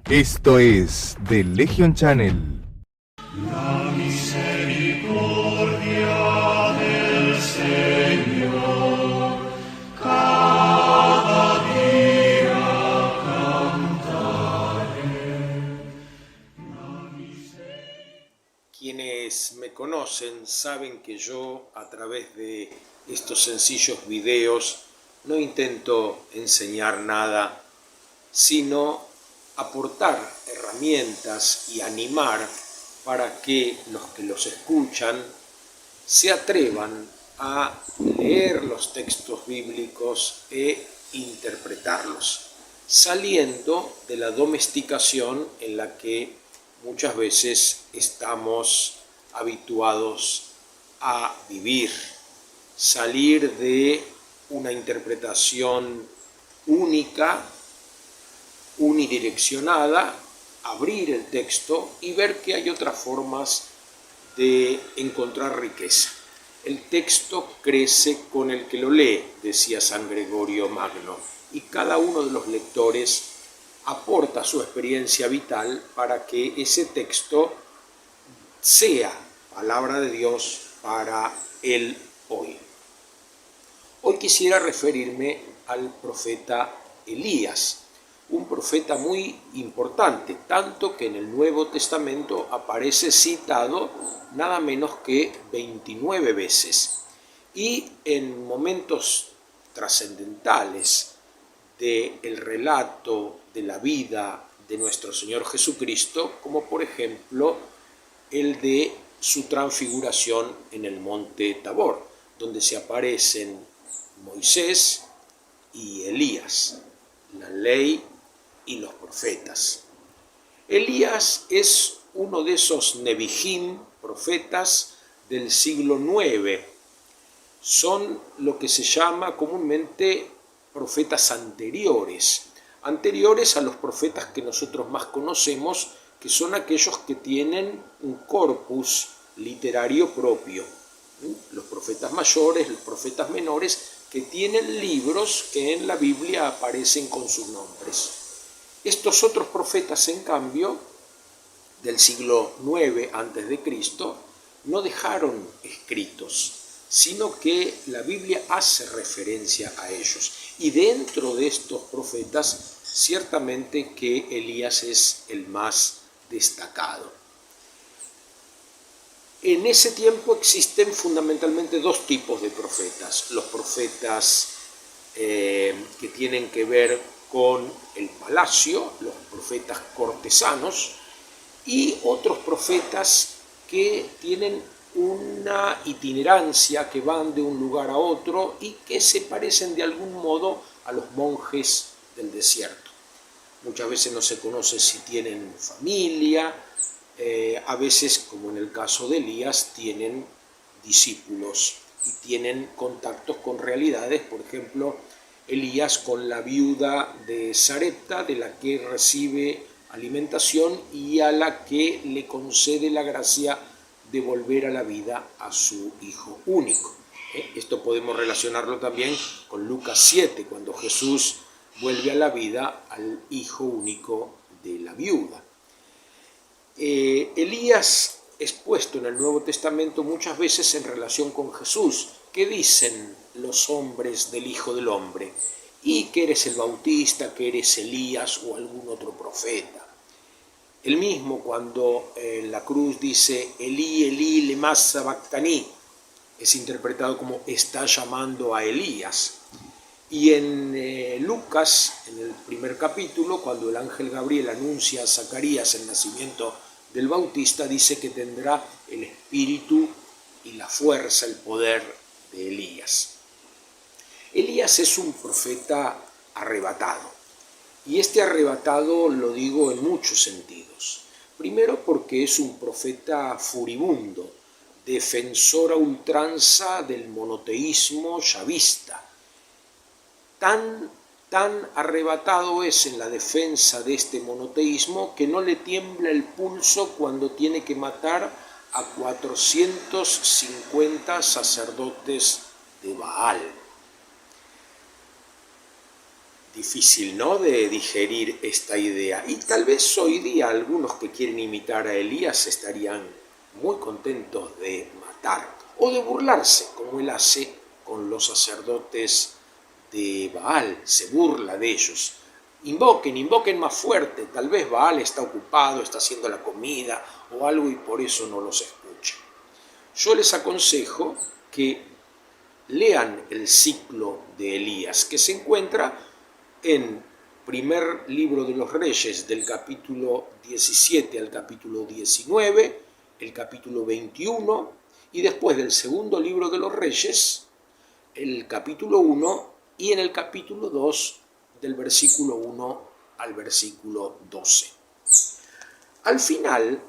Esto es The Legion Channel. La misericordia del Señor cada día cantaré. Quienes me conocen saben que yo, a través de estos sencillos videos, no intento enseñar nada, sino aportar herramientas y animar para que los escuchan se atrevan a leer los textos bíblicos e interpretarlos, saliendo de la domesticación en la que muchas veces estamos habituados a vivir, salir de una interpretación única, unidireccionada, abrir el texto y ver que hay otras formas de encontrar riqueza. El texto crece con el que lo lee, decía San Gregorio Magno, y cada uno de los lectores aporta su experiencia vital para que ese texto sea palabra de Dios para el hoy. Hoy quisiera referirme al profeta Elías, un profeta muy importante, tanto que en el Nuevo Testamento aparece citado nada menos que 29 veces. Y en momentos trascendentales del relato de la vida de nuestro Señor Jesucristo, como por ejemplo el de su transfiguración en el monte Tabor, donde se aparecen Moisés y Elías, la ley y los profetas. Elías es uno de esos Nevijín, profetas del siglo IX. Son lo que se llama comúnmente profetas anteriores a los profetas que nosotros más conocemos, que son aquellos que tienen un corpus literario propio. Los profetas mayores, los profetas menores, que tienen libros que en la Biblia aparecen con sus nombres. Estos otros profetas, en cambio, del siglo IX a.C., no dejaron escritos, sino que la Biblia hace referencia a ellos. Y dentro de estos profetas, ciertamente que Elías es el más destacado. En ese tiempo existen fundamentalmente dos tipos de profetas. Los profetas que tienen que ver con el palacio, los profetas cortesanos, y otros profetas que tienen una itinerancia, que van de un lugar a otro y que se parecen de algún modo a los monjes del desierto. Muchas veces no se conoce si tienen familia, a veces, como en el caso de Elías, tienen discípulos y tienen contactos con realidades, por ejemplo, Elías con la viuda de Sarepta, de la que recibe alimentación y a la que le concede la gracia de volver a la vida a su hijo único. Esto podemos relacionarlo también con Lucas 7, cuando Jesús vuelve a la vida al hijo único de la viuda. Elías es puesto en el Nuevo Testamento muchas veces en relación con Jesús. ¿Qué dicen los hombres del Hijo del Hombre? Y que eres el Bautista, que eres Elías o algún otro profeta. Él mismo, cuando en la cruz dice Elí, Elí, lema sabactaní, es interpretado como está llamando a Elías. Y en Lucas, en el primer capítulo, cuando el ángel Gabriel anuncia a Zacarías el nacimiento del Bautista, dice que tendrá el espíritu y la fuerza, el poder de Elías. Elías es un profeta arrebatado. Y este arrebatado lo digo en muchos sentidos. Primero porque es un profeta furibundo, defensor a ultranza del monoteísmo yavista. Tan arrebatado es en la defensa de este monoteísmo que no le tiembla el pulso cuando tiene que matar a 450 sacerdotes de Baal. Difícil, ¿no?, de digerir esta idea. Y tal vez hoy día algunos que quieren imitar a Elías estarían muy contentos de matar o de burlarse, como él hace con los sacerdotes de Baal, se burla de ellos. Invoquen más fuerte, tal vez Baal está ocupado, está haciendo la comida o algo y por eso no los escucha. Yo les aconsejo que lean el ciclo de Elías, que se encuentra en primer libro de los Reyes, del capítulo 17 al capítulo 19, el capítulo 21, y después del segundo libro de los Reyes, el capítulo 1, y en el capítulo 2, del versículo 1 al versículo 12. Al final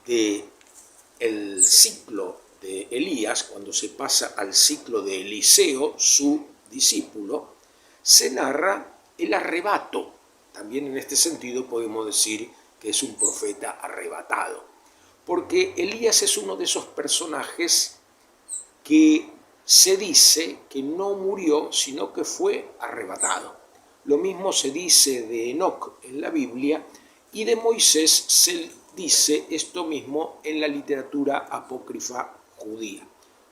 del ciclo de Elías, cuando se pasa al ciclo de Eliseo, su discípulo, se narra el arrebato. También en este sentido podemos decir que es un profeta arrebatado, porque Elías es uno de esos personajes que se dice que no murió, sino que fue arrebatado. Lo mismo se dice de Enoc en la Biblia, y de Moisés se dice esto mismo en la literatura apócrifa judía,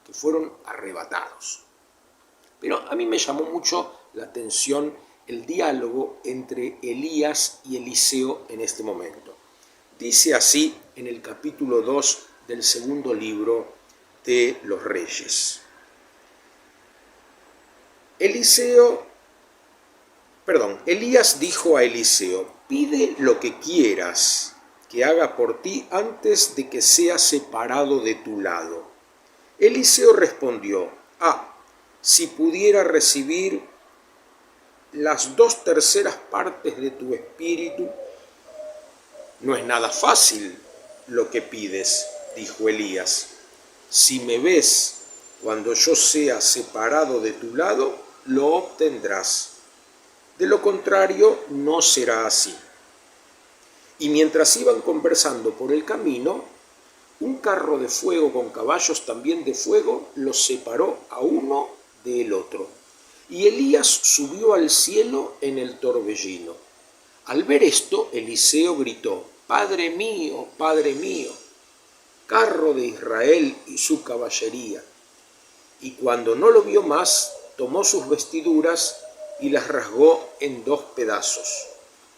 que fueron arrebatados. Pero a mí me llamó mucho la atención el diálogo entre Elías y Eliseo en este momento. Dice así en el capítulo 2 del segundo libro de los Reyes. Elías dijo a Eliseo: pide lo que quieras que haga por ti antes de que sea separado de tu lado. Eliseo respondió: si pudiera recibir las 2/3 partes de tu espíritu. No es nada fácil lo que pides, dijo Elías. Si me ves cuando yo sea separado de tu lado, lo obtendrás. De lo contrario, no será así. Y mientras iban conversando por el camino, un carro de fuego con caballos también de fuego los separó a uno del otro. Y Elías subió al cielo en el torbellino. Al ver esto, Eliseo gritó: Padre mío, carro de Israel y su caballería. Y cuando no lo vio más, tomó sus vestiduras y las rasgó en 2 pedazos.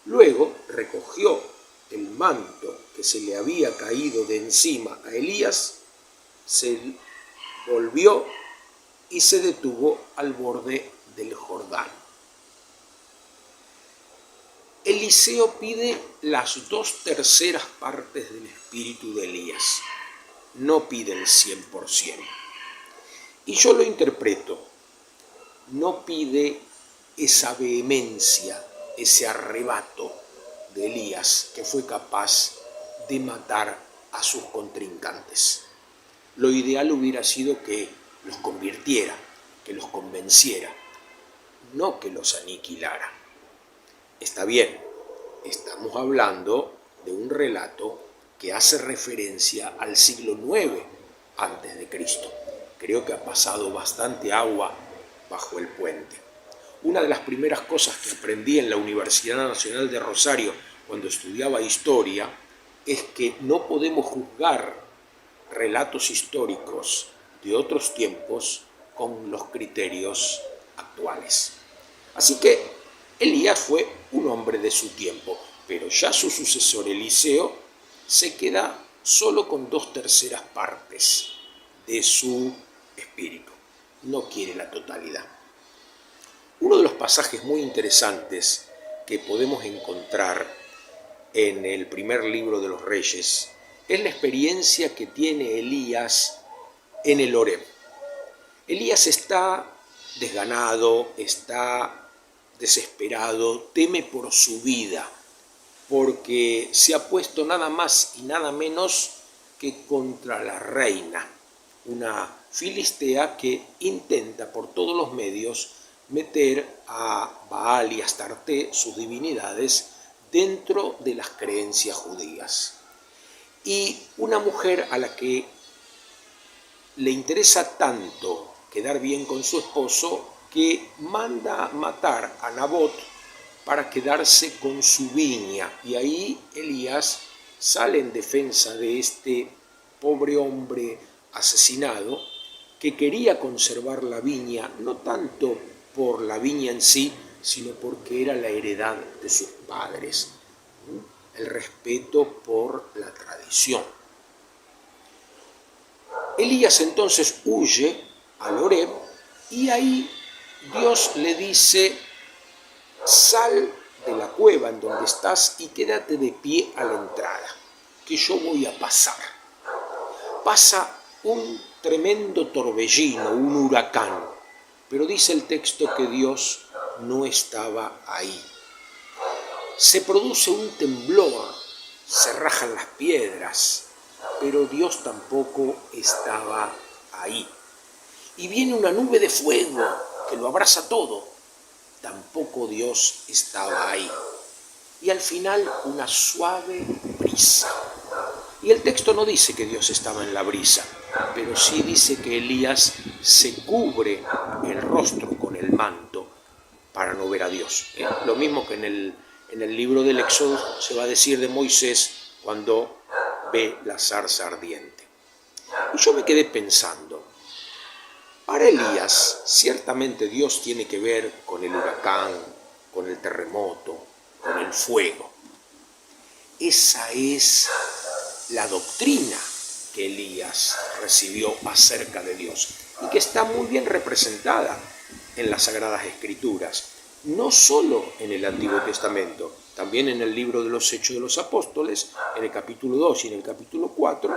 Luego recogió el manto que se le había caído de encima a Elías, se volvió y se detuvo al borde del Jordán. Eliseo pide las 2/3 partes del espíritu de Elías, no pide el 100%. Y yo lo interpreto, no pide esa vehemencia, ese arrebato de Elías que fue capaz de matar a sus contrincantes. Lo ideal hubiera sido que los convirtiera, que los convenciera, no que los aniquilara. Está bien, estamos hablando de un relato que hace referencia al siglo IX a.C. Creo que ha pasado bastante agua bajo el puente. Una de las primeras cosas que aprendí en la Universidad Nacional de Rosario cuando estudiaba historia es que no podemos juzgar relatos históricos de otros tiempos con los criterios actuales. Así que Elías fue un hombre de su tiempo, pero ya su sucesor Eliseo se queda solo con 2/3 partes de su espíritu. No quiere la totalidad. Uno de los pasajes muy interesantes que podemos encontrar en el primer libro de los Reyes es la experiencia que tiene Elías en el Horeb. Elías está desganado, está desesperado, teme por su vida, porque se ha puesto nada más y nada menos que contra la reina, una filistea que intenta por todos los medios meter a Baal y Astarte, sus divinidades, dentro de las creencias judías. Y una mujer a la que le interesa tanto quedar bien con su esposo que manda matar a Nabot para quedarse con su viña. Y ahí Elías sale en defensa de este pobre hombre asesinado que quería conservar la viña, no tanto por la viña en sí, sino porque era la heredad de sus padres, el respeto por la tradición. Elías entonces huye al Horeb y ahí Dios le dice: sal de la cueva en donde estás y quédate de pie a la entrada, que yo voy a pasar. Pasa un tremendo torbellino, un huracán, pero dice el texto que Dios no estaba ahí. Se produce un temblor, se rajan las piedras, pero Dios tampoco estaba ahí. Y viene una nube de fuego que lo abraza todo, tampoco Dios estaba ahí. Y al final una suave brisa. Y el texto no dice que Dios estaba en la brisa, pero sí dice que Elías se cubre el rostro con el manto para no ver a Dios. Lo mismo que en el libro del Éxodo se va a decir de Moisés cuando ve la zarza ardiente. Y yo me quedé pensando, para Elías ciertamente Dios tiene que ver con el huracán, con el terremoto, con el fuego. Esa es la doctrina que Elías recibió acerca de Dios y que está muy bien representada en las Sagradas Escrituras, no solo en el Antiguo Testamento, también en el libro de los Hechos de los Apóstoles, en el capítulo 2 y en el capítulo 4,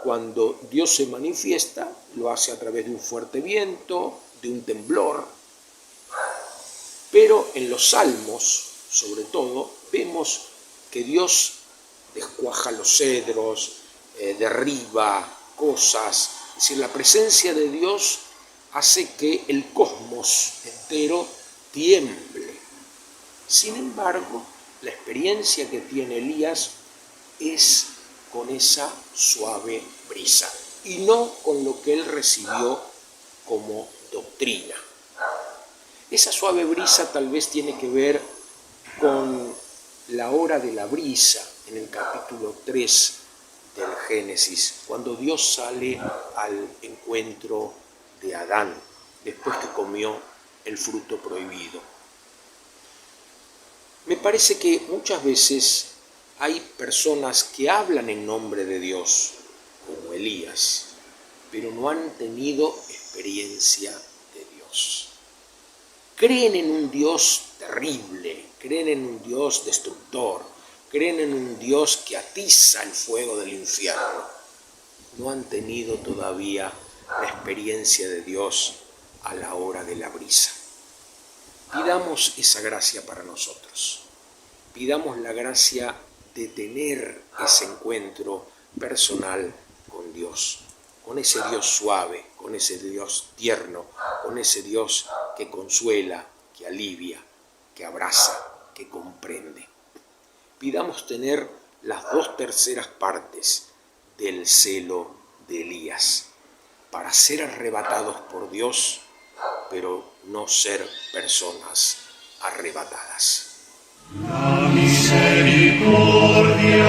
cuando Dios se manifiesta, lo hace a través de un fuerte viento, de un temblor. Pero en los Salmos, sobre todo, vemos que Dios descuaja los cedros, derriba cosas. Es decir, la presencia de Dios hace que el cosmos entero tiemble. Sin embargo, la experiencia que tiene Elías es con esa suave brisa y no con lo que él recibió como doctrina. Esa suave brisa tal vez tiene que ver con la hora de la brisa en el capítulo 3 del Génesis, cuando Dios sale al encuentro de Adán después que comió el fruto prohibido. Me parece que muchas veces hay personas que hablan en nombre de Dios, como Elías, pero no han tenido experiencia de Dios. Creen en un Dios terrible, creen en un Dios destructor, creen en un Dios que atiza el fuego del infierno. No han tenido todavía la experiencia de Dios a la hora de la brisa. Pidamos esa gracia para nosotros. Pidamos la gracia de tener ese encuentro personal con Dios, con ese Dios suave, con ese Dios tierno, con ese Dios que consuela, que alivia, que abraza, que comprende. Pidamos tener las 2/3 partes del celo de Elías para ser arrebatados por Dios, pero no ser personas arrebatadas. La misericordia